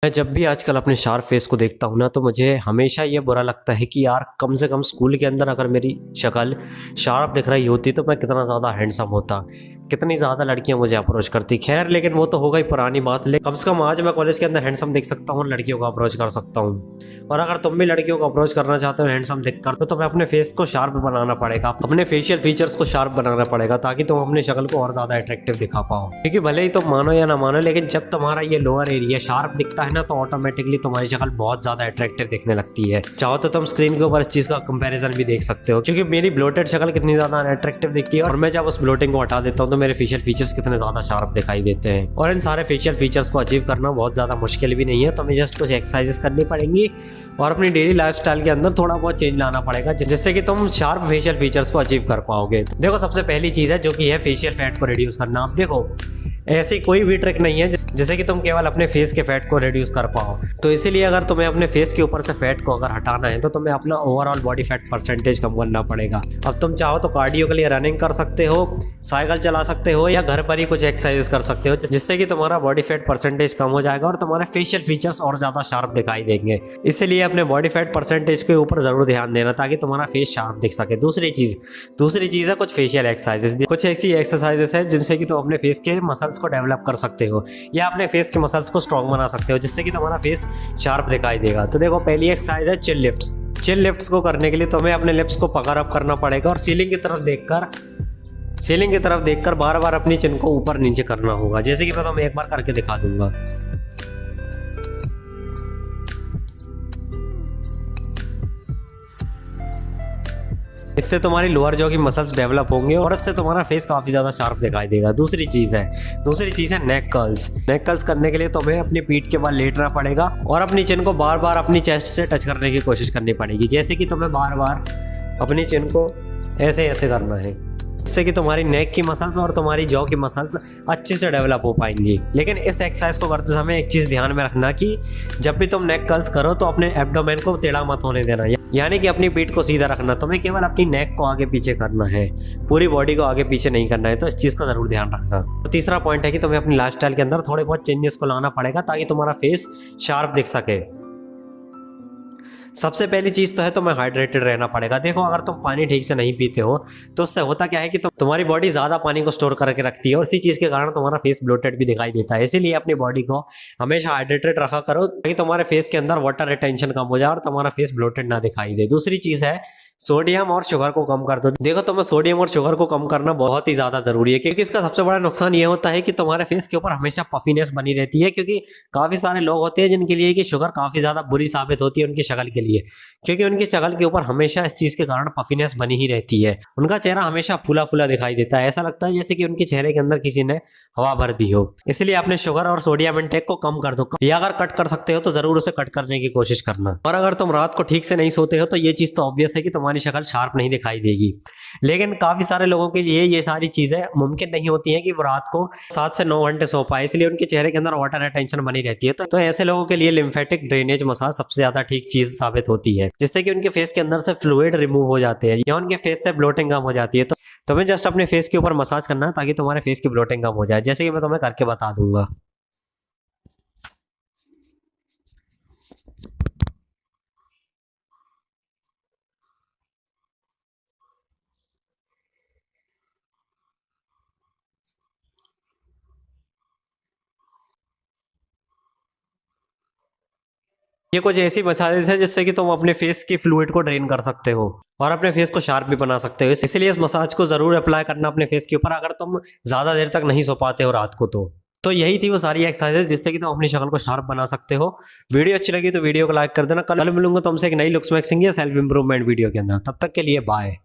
मैं जब भी आजकल अपने शार्प फेस को देखता हूँ ना, तो मुझे हमेशा ये बुरा लगता है कि यार कम से कम स्कूल के अंदर अगर मेरी शक्ल शार्प दिख रही होती तो मैं कितना ज़्यादा हैंडसम होता, कितनी ज़्यादा लड़कियां मुझे अप्रोच करती। खैर, लेकिन वो तो हो गई पुरानी बात। लेकिन कम से कम आज मैं कॉलेज के अंदर हैंडसम दिख सकता हूँ, लड़कियों को अप्रोच कर सकता हूँ। और अगर तुम भी लड़कियों को अप्रोच करना चाहते हो हैंडसम दिखकर, तो तुम्हें अपने फेस को शार्प बनाना पड़ेगा, अपने फेशियल फीचर्स को शार्प बनाना पड़ेगा, ताकि तुम अपनी शक्ल को और ज़्यादा अट्रैक्टिव दिखा पाओ। क्योंकि भले ही तुम मानो या ना मानो, लेकिन जब तुम्हारा ये लोअर एरिया शार्प दिखता है ना, तो ऑटोमेटिकली तुम्हारी शक्ल बहुत ज़्यादा अट्रैक्टिव दिखने लगती है। चाहो तो तुम स्क्रीन के ऊपर इस चीज़ का कंपैरिजन भी देख सकते हो, क्योंकि मेरी ब्लोटेड शक्ल कितनी ज़्यादा अट्रैक्टिव दिखती है, और मैं जब उस ब्लोटिंग को हटा देता हूँ तो मेरे फेशियल फीचर्स कितने ज़्यादा शार्प दिखाई देते हैं। और इन सारे फेशियल फीचर्स को अचीव करना बहुत ज़्यादा मुश्किल भी नहीं है। तो हमें जस्ट कुछ एक्सरसाइजेस करनी पड़ेंगी और अपनी डेली लाइफस्टाइल के अंदर थोड़ा बहुत चेंज लाना पड़ेगा, जिससे कि तुम शार्प फेशियल फीचर्स को अचीव कर पाओगे। तो देखो, सबसे पहली चीज़ है जो कि है फेशियल फैट को रिड्यूस करना। आप देखो, ऐसी कोई भी ट्रिक नहीं है जिससे कि तुम केवल अपने फेस के फैट को रिड्यूस कर पाओ। तो इसीलिए अगर तुम्हें अपने फेस के ऊपर से फैट को अगर हटाना है, तो तुम्हें अपना ओवरऑल बॉडी फैट परसेंटेज कम करना पड़ेगा। अब तुम चाहो तो कार्डियो के लिए रनिंग कर सकते हो, साइकिल चला सकते हो, या घर पर ही कुछ एक्सरसाइज कर सकते हो, जिससे कि तुम्हारा बॉडी फैट परसेंटेज कम हो जाएगा और तुम्हारे फेशियल फीचर्स और ज़्यादा शार्प दिखाई देंगे। इसलिए अपने बॉडी फैट परसेंटेज के ऊपर ज़रूर ध्यान देना, ताकि तुम्हारा फेस शार्प दिख सके। दूसरी चीज़ है कुछ फेशियल एक्सरसाइजेस। कुछ ऐसी एक्सरसाइजेस है जिनसे कि तुम अपने फेस के मसल्स को डेवलप कर सकते हो, या अपने फेस के मसल्स को स्ट्रॉन्ग बना सकते हो, जिससे कि तुम्हारा फेस शार्प दिखाई देगा। तो देखो, पहली एक्सरसाइज है चिन लिफ्ट्स। चिन लिफ्ट्स को करने के लिए तुम्हें अपने लिप्स को पकड़ अप करना पड़ेगा और सीलिंग की तरफ देखकर बार बार अपनी चिन को ऊपर नीचे करना होगा, जैसे कि मैं तुम्हें एक बार करके दिखा दूंगा। इससे तुम्हारी लोअर जॉ की मसल्स डेवलप होंगे और इससे तुम्हारा फेस काफी ज्यादा शार्प दिखाई देगा। दूसरी चीज है नेक कर्ल्स। नेक कर्ल्स करने के लिए तुम्हें अपनी पीठ के बल लेटना पड़ेगा और अपनी चिन को बार बार अपनी चेस्ट से टच करने की कोशिश करनी पड़ेगी, जैसे कि तुम्हें बार बार अपनी चिन को ऐसे ऐसे करना है, जिससे कि तुम्हारी नेक की मसल्स और तुम्हारी जॉ की मसल्स अच्छे से डेवलप हो पाएंगी। लेकिन इस एक्सरसाइज को करते समय एक चीज़ ध्यान में रखना कि जब भी तुम नेक कर्ल्स करो तो अपने एब्डोमेन को टेढ़ा मत होने देना, यानी कि अपनी पीठ को सीधा रखना। तुम्हें केवल अपनी नेक को आगे पीछे करना है, पूरी बॉडी को आगे पीछे नहीं करना है। तो इस चीज़ का ज़रूर ध्यान रखना। तो तीसरा पॉइंट है कि तुम्हें अपनी लाइफस्टाइल के अंदर थोड़े बहुत चेंजेस को लाना पड़ेगा, ताकि तुम्हारा फेस शार्प दिख सके। सबसे पहली चीज़ तो है तुम्हें हाइड्रेटेड रहना पड़ेगा। देखो, अगर तुम पानी ठीक से नहीं पीते हो तो उससे होता क्या है कि तुम्हारी बॉडी ज़्यादा पानी को स्टोर करके रखती है, और इसी चीज़ के कारण तुम्हारा फेस ब्लोटेड भी दिखाई देता है। इसीलिए अपनी बॉडी को हमेशा हाइड्रेटेड रखा करो, ताकि तुम्हारे फेस के अंदर वाटर रिटेंशन कम हो जाए और तुम्हारा फेस ब्लोटेड ना दिखाई दे। दूसरी चीज़ है सोडियम और शुगर को कम कर दो। देखो, तुम्हें सोडियम और शुगर को कम करना बहुत ही ज़्यादा ज़रूरी है, क्योंकि इसका सबसे बड़ा नुकसान ये होता है कि तुम्हारे फेस के ऊपर हमेशा पफीनेस बनी रहती है। क्योंकि काफ़ी सारे लोग होते हैं जिनके लिए कि शुगर काफ़ी ज़्यादा बुरी साबित होती है उनकी शक्ल के लिए, क्योंकि उनकी शक्ल के ऊपर हमेशा इस चीज़ के कारण पफीनेस बनी ही रहती है। उनका चेहरा हमेशा फूला फूला दिखाई देता है, ऐसा लगता है जैसे कि उनके चेहरे के अंदर किसी ने हवा भर दी हो। इसलिए अपने शुगर और सोडियम इंटेक को कम कर दो, या अगर कट कर सकते हो तो ज़रूर उसे कट करने की कोशिश करना। और अगर तुम रात को ठीक से नहीं सोते हो तो ये चीज़ तो ऑब्वियस है कि तुम्हारी शक्ल शार्प नहीं दिखाई देगी। लेकिन काफ़ी सारे लोगों के लिए ये सारी चीज़ें मुमकिन नहीं होती हैं कि वो रात को 7 से 9 घंटे सो पाए, इसलिए उनके चेहरे के अंदर वाटर रिटेंशन बनी रहती है। तो ऐसे लोगों के लिए लिम्फेटिक ड्रेनेज मसाज सबसे ज़्यादा ठीक चीज़ साबित होती है, जिससे कि उनके फेस के अंदर से फ्लूइड रिमूव हो जाते हैं, या उनके फेस से ब्लोटिंग कम हो जाती है। तो तुम्हें जस्ट अपने फेस के ऊपर मसाज करना है, ताकि तुम्हारे फेस की ब्लोटिंग कम हो जाए, जैसे कि मैं तुम्हें करके बता दूंगा। ये कुछ ऐसी मसाजेस है जिससे कि तुम अपने फेस की फ्लूइड को ड्रेन कर सकते हो और अपने फेस को शार्प भी बना सकते हो। इसलिए इस मसाज को जरूर अप्लाई करना अपने फेस के ऊपर, अगर तुम ज्यादा देर तक नहीं सो पाते हो रात को। तो यही थी वो सारी एक्सरसाइजेज जिससे कि तुम अपनी शक्ल को शार्प बना सकते हो। वीडियो अच्छी लगी तो वीडियो को लाइक कर देना। कल मिलूंगा तुमसे एक नई लुक्स मैक्सिंग या सेल्फ इंप्रूवमेंट वीडियो के अंदर। तब तक के लिए बाय।